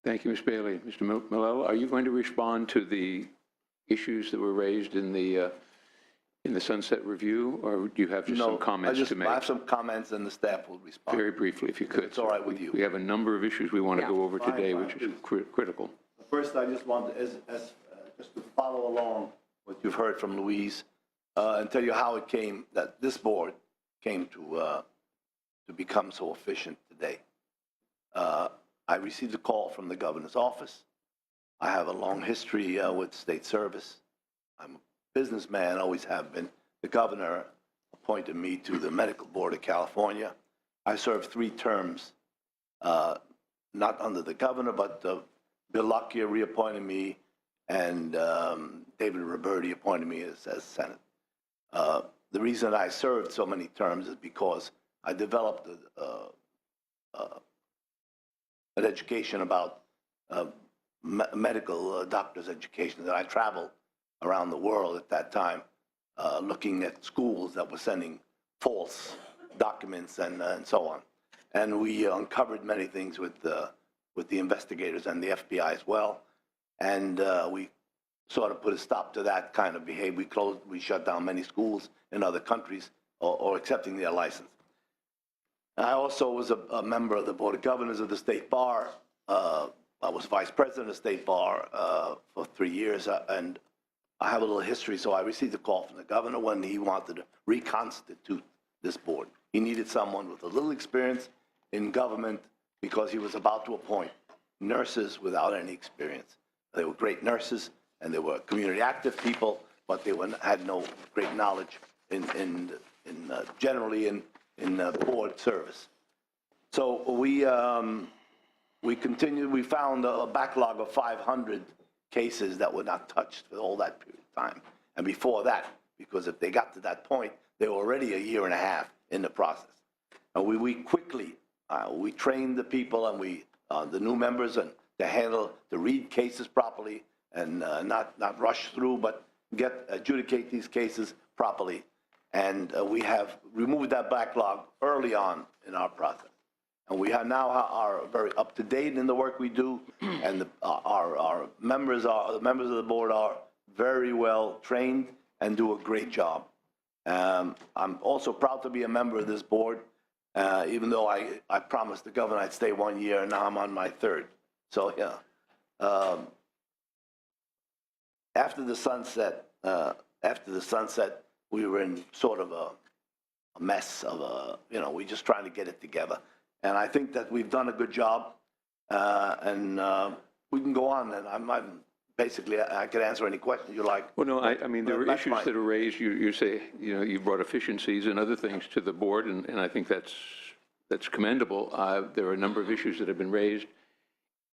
Thank you, Ms. Bailey. Mr. Malel, are you going to respond to the issues that were raised in the Sunset Review, or do you have just some comments to make? I have some comments, and the staff will respond. Very briefly, if you could. It's all right with you. We have a number of issues we want to go over today, Fine, which is critical. First, I just want to, just to follow along what you've heard from Louise, and tell you how it came that this board came to become so efficient today. I received a call from the governor's office. I have a long history with state service. I'm a businessman, always have been. The governor appointed me to the Medical Board of California. I served 3 terms, not under the governor, but Bill Lockyer reappointed me, and David Roberti appointed me as Senate. The reason I served so many terms is because I developed an education about medical doctor's education, that I traveled around the world at that time, looking at schools that were sending false documents and so on. And we uncovered many things with the investigators and the FBI as well. And we sort of put a stop to that kind of behavior. We shut down many schools in other countries or accepting their license. I also was a member of the Board of Governors of the State Bar. I was vice president of the State Bar for 3 years, and I have a little history. So I received a call from the governor when he wanted to reconstitute this board. He needed someone with a little experience in government because he was about to appoint nurses without any experience. They were great nurses, and they were community active people, but they had no great knowledge generally in board service. So we continued. We found a backlog of 500 cases that were not touched for all that period of time. And before that, because if they got to that point, they were already a year and a half in the process. And we quickly, we trained the people and the new members to read cases properly and not rush through, but adjudicate these cases properly. And we have removed that backlog early on in our process. And we are very up to date in the work we do, and our members of the board are very well trained and do a great job. I'm also proud to be a member of this board, even though I promised the governor I'd stay 1 year, and now I'm on my 3rd. So yeah. After the sunset, we were in sort of a mess of we just trying to get it together. And I think that we've done a good job, and we can go on. And I'm basically, I could answer any question you like. Well, no, I mean, there were issues that are raised. You say, you brought efficiencies and other things to the board, and I think that's commendable. There are a number of issues that have been raised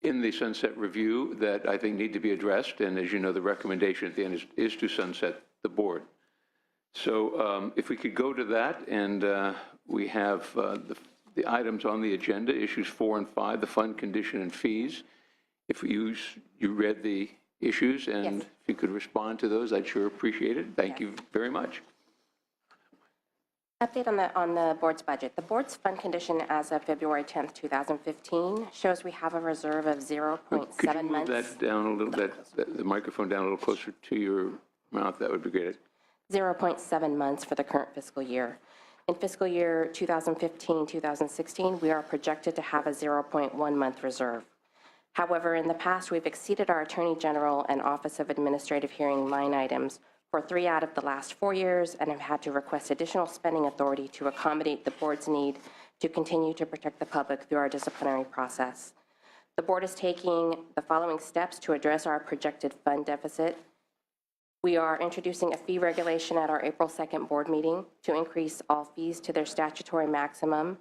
in the Sunset Review that I think need to be addressed. And as you know, the recommendation at the end is to sunset the board. So if we could go to that, and we have the items on the agenda, issues 4 and 5, the fund condition and fees. If you read the issues, and yes, if you could respond to those, I'd sure appreciate it. Thank you very much. Update on the board's budget. The board's fund condition as of February 10th, 2015 shows we have a reserve of 0.7 months. Could you move that down a little bit, the microphone down a little closer to your mouth? That would be great. 0.7 months for the current fiscal year. In fiscal year 2015-2016, we are projected to have a 0.1 month reserve. However, in the past, we've exceeded our Attorney General and Office of Administrative Hearing line items for 3 out of the last 4 years, and have had to request additional spending authority to accommodate the board's need to continue to protect the public through our disciplinary process. The board is taking the following steps to address our projected fund deficit. We are introducing a fee regulation at our April 2nd board meeting to increase all fees to their statutory maximum.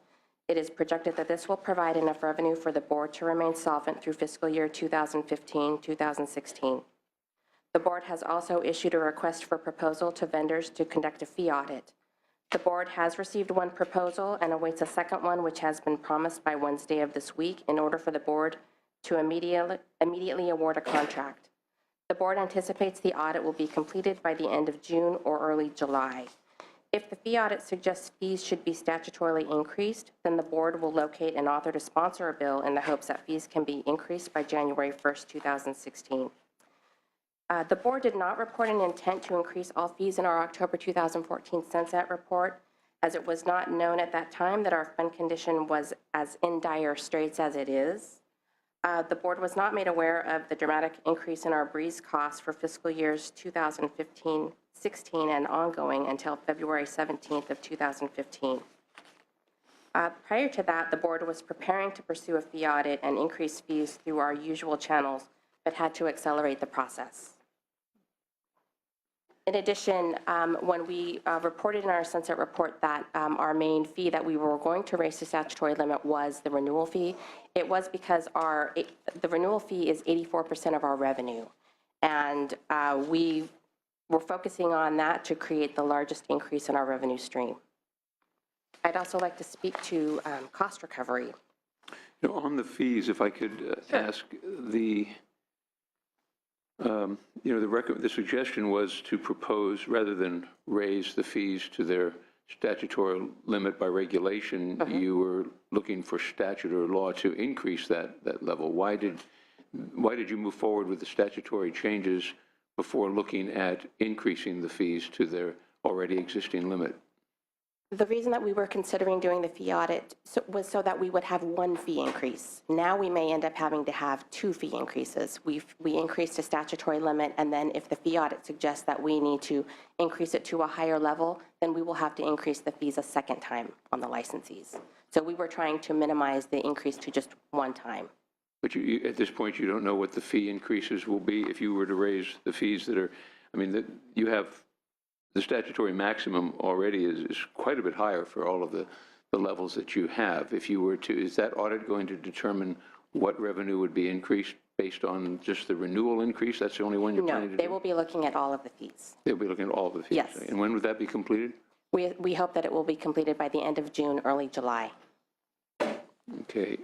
It is projected that this will provide enough revenue for the board to remain solvent through fiscal year 2015-2016. The board has also issued a request for proposal to vendors to conduct a fee audit. The board has received 1 proposal and awaits a second one, which has been promised by Wednesday of this week, in order for the board to immediately award a contract. The board anticipates the audit will be completed by the end of June or early July. If the fee audit suggests fees should be statutorily increased, then the board will locate an author to sponsor a bill in the hopes that fees can be increased by January 1st, 2016. The board did not report an intent to increase all fees in our October 2014 Sunset report, as it was not known at that time that our fund condition was as in dire straits as it is. The board was not made aware of the dramatic increase in our breeze costs for fiscal years 2015-16 and ongoing until February 17th of 2015. Prior to that, the board was preparing to pursue a fee audit and increase fees through our usual channels, but had to accelerate the process. In addition, when we reported in our Sunset report that our main fee that we were going to raise to statutory limit was the renewal fee, it was because the renewal fee is 84% of our revenue. And we were focusing on that to create the largest increase in our revenue stream. I'd also like to speak to cost recovery. You know, on the fees, if I could ask, the suggestion was to propose, rather than raise the fees to their statutory limit by regulation, you were looking for statute or law to increase that level. Why did you move forward with the statutory changes before looking at increasing the fees to their already existing limit? The reason that we were considering doing the fee audit was so that we would have one fee increase. Now we may end up having to have two fee increases. We increased a statutory limit, and then if the fee audit suggests that we need to increase it to a higher level, then we will have to increase the fees a second time on the licensees. So we were trying to minimize the increase to just one time. But at this point, you don't know what the fee increases will be if you were to raise the fees that are, you have the statutory maximum already is quite a bit higher for all of the levels that you have. If you were to, is that audit going to determine what revenue would be increased based on just the renewal increase? That's the only one you're planning to do? No, they will be looking at all of the fees. They'll be looking at all of the fees? Yes. And when would that be completed? We hope that it will be completed by the end of June, early July. Okay.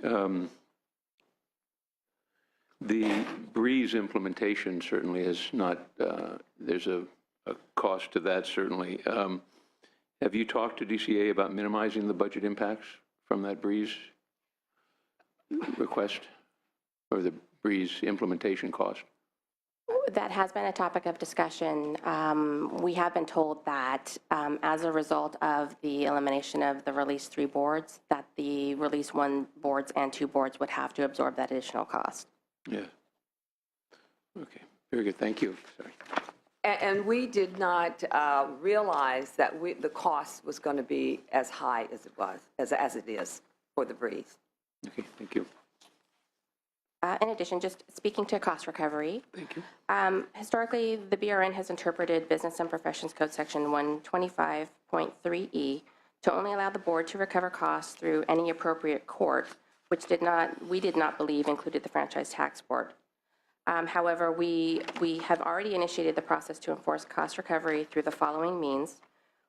The Breeze implementation certainly is not, there's a cost to that, certainly. Have you talked to DCA about minimizing the budget impacts from that Breeze request or the Breeze implementation cost? That has been a topic of discussion. We have been told that as a result of the elimination of the Release 3 boards, that the Release 1 boards and 2 boards would have to absorb that additional cost. Yeah. Okay. Very good. Thank you. Sorry. And we did not realize that the cost was going to be as high as it was, as it is for the Breeze. Okay. Thank you. In addition, just speaking to cost recovery. Thank you. Historically, the BRN has interpreted Business and Professions Code Section 125.3E to only allow the board to recover costs through any appropriate court, which we did not believe included the Franchise Tax Board. However, we have already initiated the process to enforce cost recovery through the following means.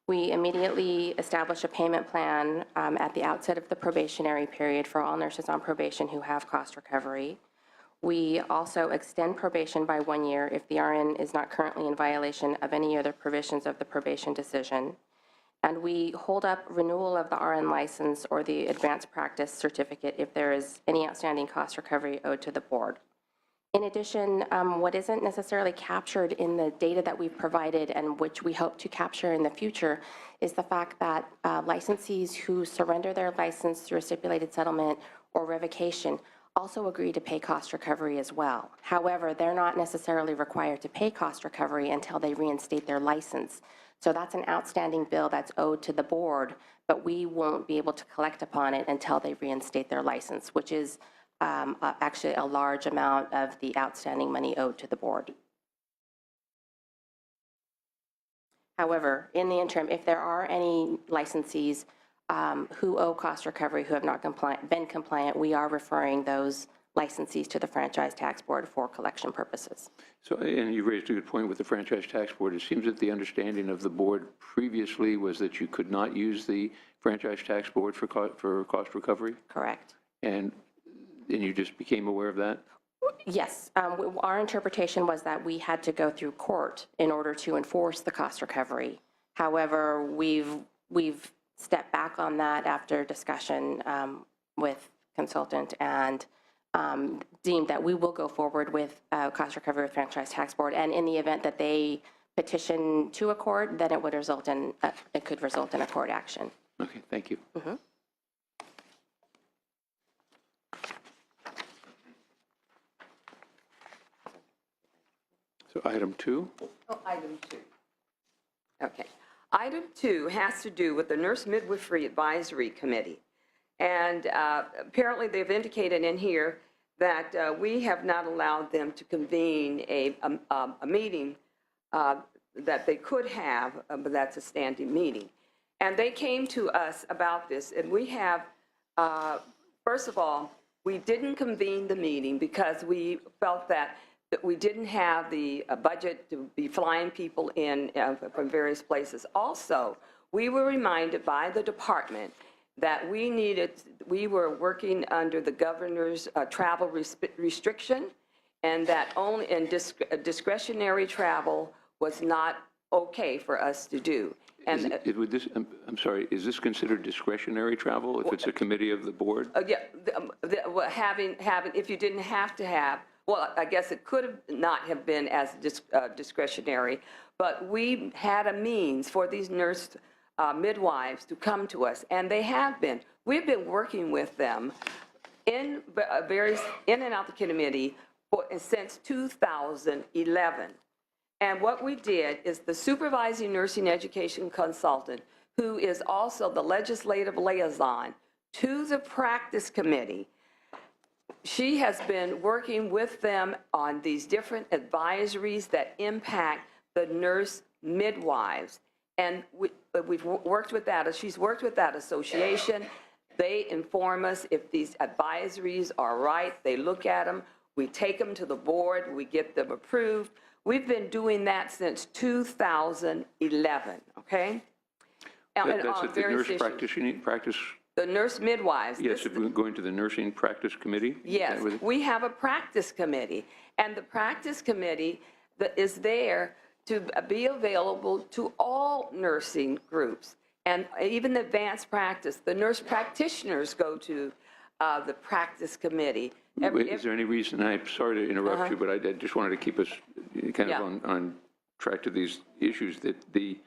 We immediately establish a payment plan at the outset of the probationary period for all nurses on probation who have cost recovery. We also extend probation by 1 year if the RN is not currently in violation of any other provisions of the probation decision. And we hold up renewal of the RN license or the advanced practice certificate if there is any outstanding cost recovery owed to the board. In addition, what isn't necessarily captured in the data that we've provided and which we hope to capture in the future is the fact that licensees who surrender their license through a stipulated settlement or revocation also agree to pay cost recovery as well. However, they're not necessarily required to pay cost recovery until they reinstate their license. So that's an outstanding bill that's owed to the board, but we won't be able to collect upon it until they reinstate their license, which is actually a large amount of the outstanding money owed to the board. However, in the interim, if there are any licensees who owe cost recovery who have not been compliant, we are referring those licensees to the Franchise Tax Board for collection purposes. So, and you raised a good point with the Franchise Tax Board. It seems that the understanding of the board previously was that you could not use the Franchise Tax Board for cost recovery? Correct. And you just became aware of that? Yes. Our interpretation was that we had to go through court in order to enforce the cost recovery. However, we've stepped back on that after discussion with consultant and deemed that we will go forward with cost recovery with Franchise Tax Board. And in the event that they petition to a court, then it would result in, it could result in a court action. Okay, thank you. So item 2? Oh, item 2. Okay. Item 2 has to do with the Nurse Midwifery Advisory Committee. And apparently they've indicated in here that we have not allowed them to convene a meeting that they could have, but that's a standing meeting. And they came to us about this, and we have, first of all, we didn't convene the meeting because we felt that we didn't have the budget to be flying people in from various places. Also, we were reminded by the department that we were working under the governor's travel restriction, and that only discretionary travel was not okay for us to do. And Would this, I'm sorry, is this considered discretionary travel if it's a committee of the board? yeah, having, if you didn't have to have, well, I guess it could have not have been as discretionary, but we had a means for these nurse midwives to come to us, and they have been. We've been working with them in and out the committee since 2011. And what we did is the supervising nursing education consultant, who is also the legislative liaison to the practice committee, she has been working with them on these different advisories that impact the nurse midwives. And we've worked with that. She's worked with that association. They inform us if these advisories are right. They look at them. We take them to the board. We get them approved. We've been doing that since 2011, okay? That's at the nurse practice? The nurse midwives. Yes, going to the nursing practice committee? Yes, we have a practice committee, and the practice committee that is there to be available to all nursing groups, and even the advanced practice. The nurse practitioners go to the practice committee. Is there any reason, I'm sorry to interrupt you, but I just wanted to keep us kind of on track to these issues, that the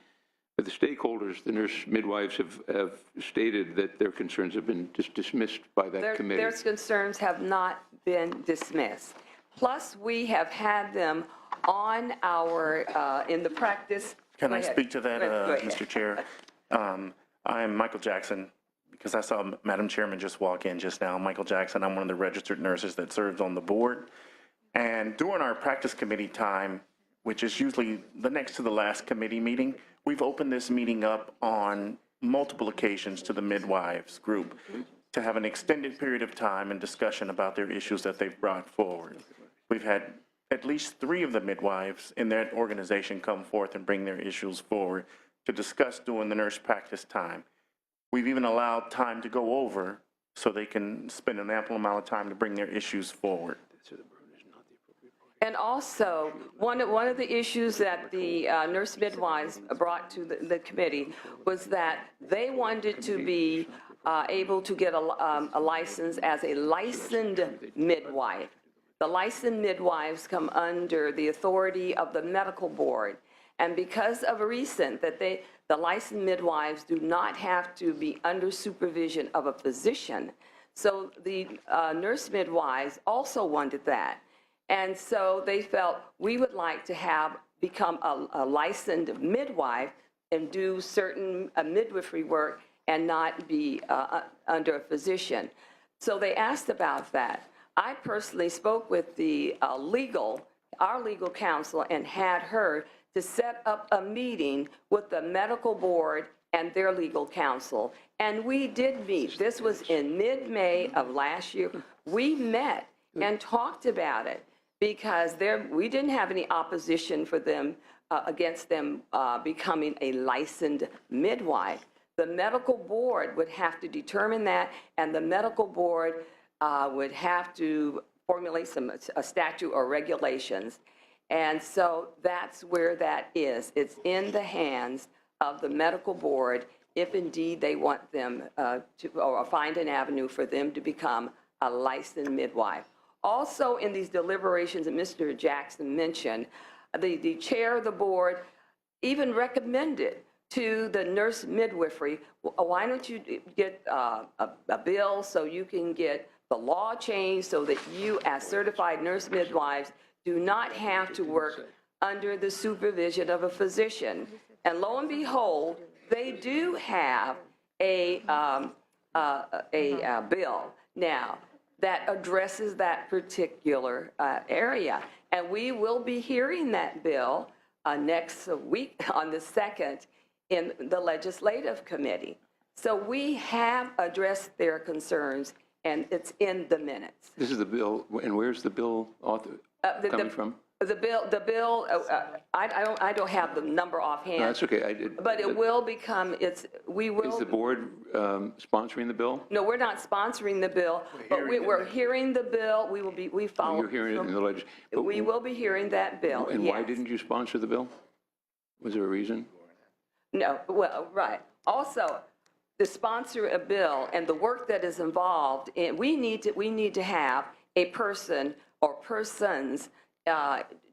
stakeholders, the nurse midwives, have stated that their concerns have been just dismissed by that committee. Their concerns have not been dismissed. Plus, we have had them on our, in the practice. Can I speak to that, Mr. Chair? I'm Michael Jackson, because I saw Madam Chairman just walk in just now. Michael Jackson, I'm one of the registered nurses that serves on the board. And during our practice committee time, which is usually the next to the last committee meeting, we've opened this meeting up on multiple occasions to the midwives group to have an extended period of time and discussion about their issues that they've brought forward. We've had at least 3 of the midwives in that organization come forth and bring their issues forward to discuss during the nurse practice time. We've even allowed time to go over so they can spend an ample amount of time to bring their issues forward. And also, one of the issues that the nurse midwives brought to the committee was that they wanted to be able to get a license as a licensed midwife. The licensed midwives come under the authority of the medical board. And because of a recent that the licensed midwives do not have to be under supervision of a physician, so the nurse midwives also wanted that. And so they felt we would like to become a licensed midwife and do certain midwifery work and not be under a physician. So they asked about that. I personally spoke with the our legal counsel, and had her to set up a meeting with the medical board and their legal counsel. And we did meet. This was in mid-May of last year. We met and talked about it, because we didn't have any opposition for them, against them becoming a licensed midwife. The medical board would have to determine that, and the medical board would have to formulate a statute or regulations. And so that's where that is. It's in the hands of the medical board if indeed they want them to, or find an avenue for them to become a licensed midwife. Also, in these deliberations that Mr. Jackson mentioned, the chair of the board even recommended to the nurse midwifery, why don't you get a bill so you can get the law changed so that you, as certified nurse midwives, do not have to work under the supervision of a physician. And lo and behold, they do have a bill now that addresses that particular area. And we will be hearing that bill next week on the 2nd in the Legislative Committee. So we have addressed their concerns, and it's in the minutes. This is the bill, and where's the bill coming from? The bill. I don't have the number offhand. No, that's okay. I did. But it will become. We will. Is the board sponsoring the bill? No, we're not sponsoring the bill, but we're hearing the bill. We will be. We follow. You're hearing it in the legislature. We will be hearing that bill. And yes. why didn't you sponsor the bill? Was there a reason? No. Well, right. Also, to sponsor a bill and the work that is involved, we need to have a person or persons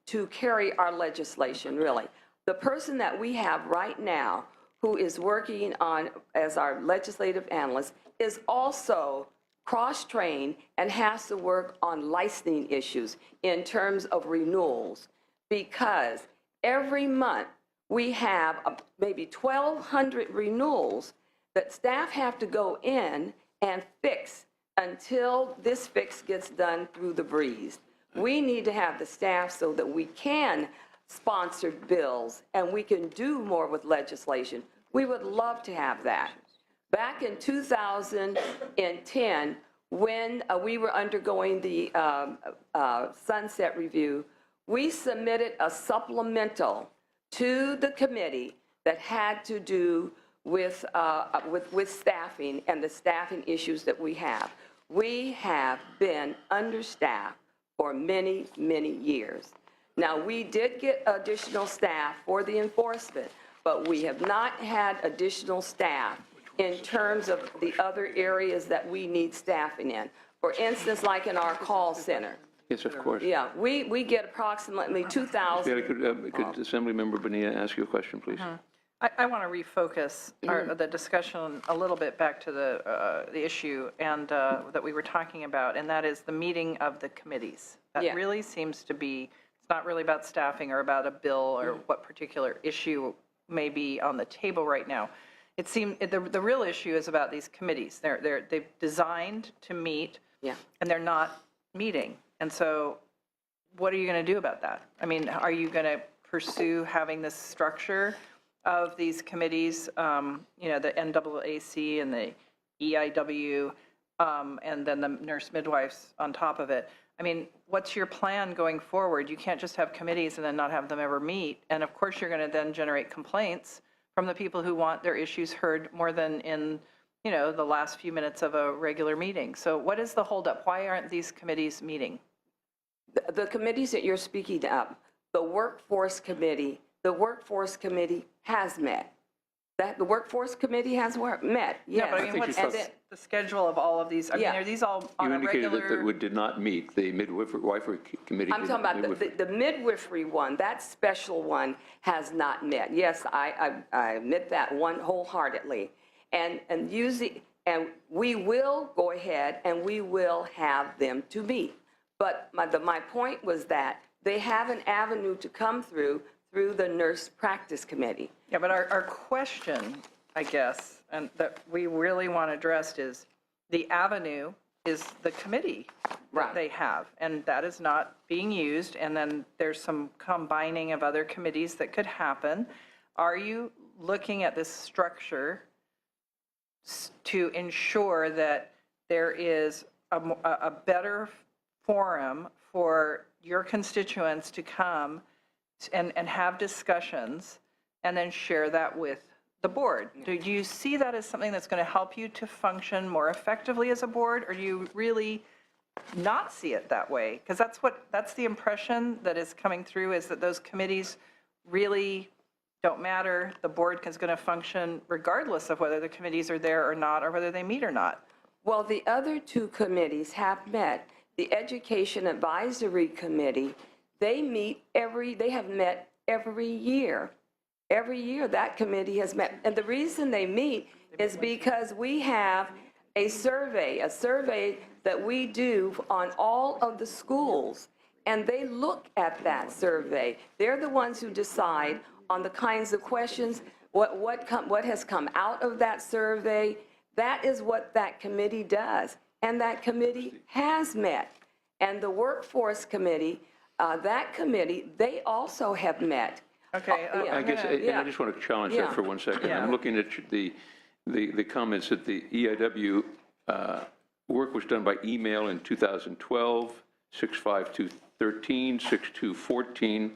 to carry our legislation, really. The person that we have right now who is working on as our legislative analyst is also cross-trained and has to work on licensing issues in terms of renewals, because every month we have maybe 1,200 renewals that staff have to go in and fix until this fix gets done through the breeze. We need to have the staff so that we can sponsor bills and we can do more with legislation. We would love to have that. Back in 2010, when we were undergoing the sunset review, we submitted a supplemental to the committee that had to do with staffing and the staffing issues that we have. We have been understaffed for many, many years. Now, we did get additional staff for the enforcement, but we have not had additional staff in terms of the other areas that we need staffing in. For instance, like in our call center. Yes, of course. Yeah, we get approximately 2,000. Could Assemblymember Bonilla ask you a question, please? I want to refocus the discussion a little bit back to the issue and that we were talking about, and that is the meeting of the committees. That Yeah. really seems to be, it's not really about staffing or about a bill or what particular issue may be on the table right now. It seems the real issue is about these committees. They've designed to meet, Yeah. and they're not meeting. And so what are you going to do about that? I mean, are you going to pursue having this structure of these committees, the NAAC and the EIW, and then the nurse midwives on top of it? I mean, what's your plan going forward? You can't just have committees and then not have them ever meet. And of course, you're going to then generate complaints from the people who want their issues heard more than in, the last few minutes of a regular meeting. So what is the holdup? Why aren't these committees meeting? The committees that you're speaking of, the workforce committee has met. The workforce committee has met, yes. No, but I mean, what's the schedule of all of these? I mean, Yeah. are these all on You a regular? indicated that it did not meet, the midwifery committee. I'm talking about the midwifery one, that special one has not met. Yes, I admit that one wholeheartedly. And we will go ahead and we will have them to meet. But my point was that they have an avenue to come through the nurse practice committee. Yeah, but our question, I guess, and that we really want addressed is the avenue is the committee Right. that they have, and that is not being used, and then there's some combining of other committees that could happen. Are you looking at this structure to ensure that there is a better forum for your constituents to come and have discussions and then share that with the board? Do you see that as something that's going to help you to function more effectively as a board, or do you really not see it that way? Because that's the impression that is coming through, is that those committees really don't matter. The board is going to function regardless of whether the committees are there or not, or whether they meet or not. Well, the other two committees have met. The Education Advisory Committee, they have met every year. Every year that committee has met. And the reason they meet is because we have a survey that we do on all of the schools, and they look at that survey. They're the ones who decide on the kinds of questions, what has come out of that survey. That is what that committee does, and that committee has met. And the Workforce Committee, that committee, they also have met. Okay. I guess, and I just want to challenge that for 1 second. Yeah. I'm looking at the comments that the EIW work was done by email in 2012, 6/5/13, 6/2/14,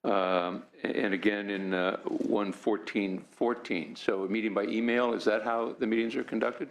and again in 1/14/14. So a meeting by email, is that how the meetings are conducted?